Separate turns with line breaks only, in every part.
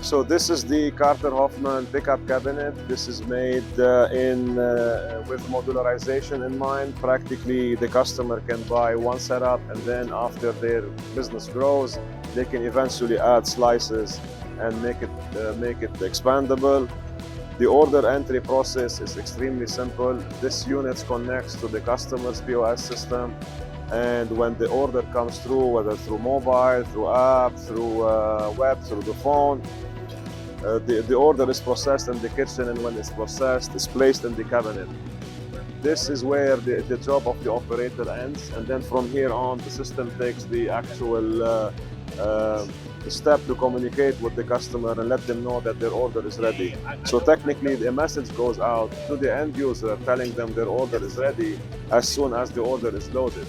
So this is the Carter-Hoffmann pickup cabinet. This is made with modularization in mind. Practically, the customer can buy one setup, and then after their business grows, they can eventually add slices and make it expandable. The order entry process is extremely simple. This unit connects to the customer's POS system, and when the order comes through, whether through mobile, through app, through web, through the phone, the order is processed in the kitchen, and when it's processed, it's placed in the cabinet. This is where the job of the operator ends, and then from here on, the system takes the actual step to communicate with the customer and let them know that their order is ready. So technically, the message goes out to the end user telling them their order is ready as soon as the order is loaded.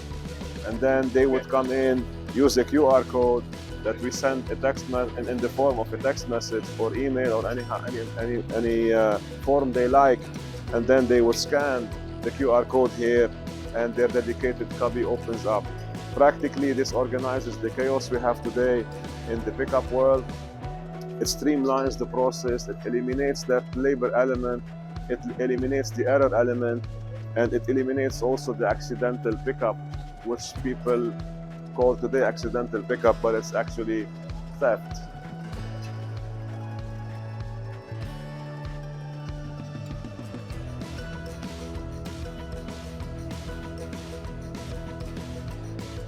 And then they would come in, use a QR code that we send a text in the form of a text message or email or any form they like, and then they would scan the QR code here, and their dedicated cubby opens up. Practically, this organizes the chaos we have today in the pickup world. It streamlines the process, it eliminates that labor element, it eliminates the error element, and it eliminates also the accidental pickup, which people call today accidental pickup, but it's actually theft.